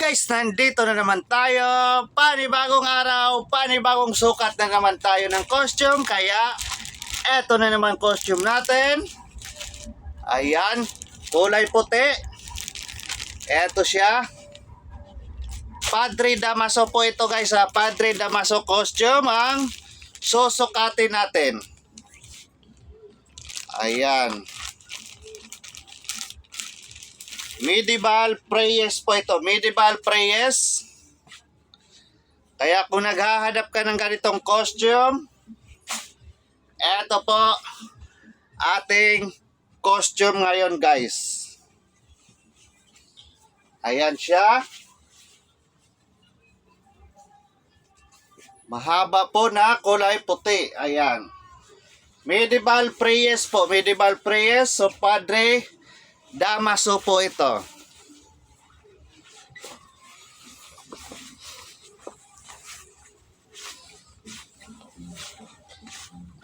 Guys, nandito na naman tayo. Panibagong araw, panibagong sukat na naman tayo ng costume. Kaya, eto na naman costume natin. Ayan, kulay puti. Eto siya. Padre Damaso po ito guys. Padre Damaso costume ang susukatin natin. Ayan. Medieval prayers po ito. Medieval prayers. Kaya kung naghahanap ka ng ganitong costume, eto po ating costume ngayon guys. Ayan siya. Mahaba po na kulay puti. Ayan. Medieval prayers po. Medieval prayers. So Padre Damaso po ito.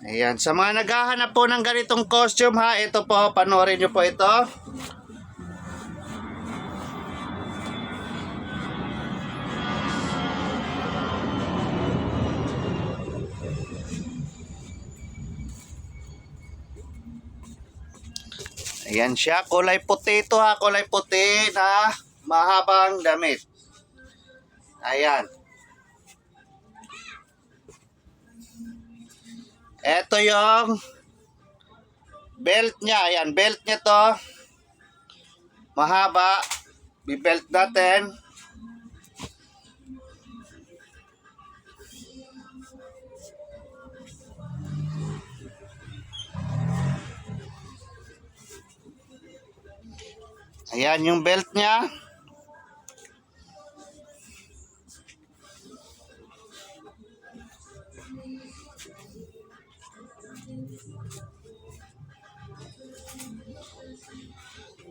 Ayan. Sa mga naghahanap po ng ganitong costume ha, ito po, panoorin nyo po ito. Ayan siya, kulay puti ito ha, kulay puti na mahabang damit. Ayan. Ito yung belt niya, ayan, belt niya to. Mahaba, bibelt natin. Ayan yung belt niya.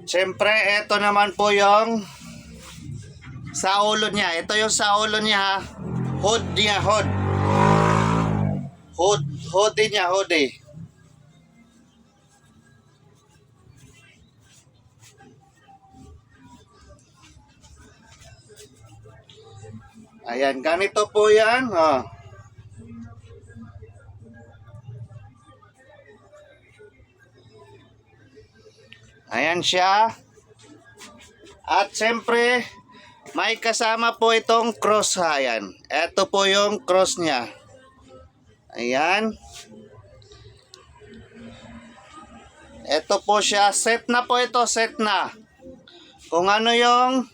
Siyempre, ito naman po yung sa ulo niya. Ito yung sa ulo niya. Hood niya, hood. Hoodie niya, hoodie. Ayan, ganito po yan. Oh. Ayan siya. At siyempre, may kasama po itong cross ha. Ayan. Ito po yung cross niya. Ayan. Ito po siya. Set na po ito. Set na. Kung ano yung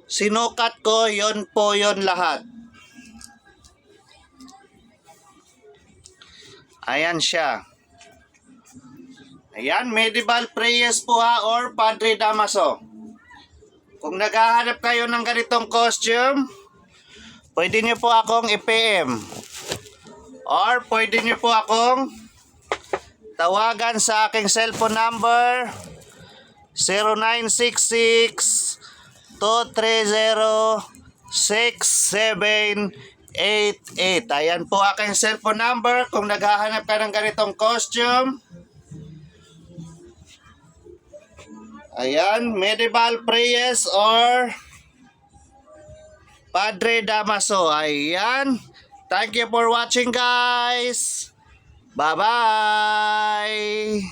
sinukat ko, yon po yon lahat. Ayan siya. Ayan, medieval prayers po ha, or Padre Damaso. Kung naghahanap kayo ng ganitong costume, pwede nyo po akong i-PM. Or pwede nyo po akong tawagan sa aking cellphone number 0966 230-6788. Ayan po aking cellphone number kung naghahanap ka ng ganitong costume. Ayan, medieval prayers or Padre Damaso. Ayan. Thank you for watching guys. Bye-bye.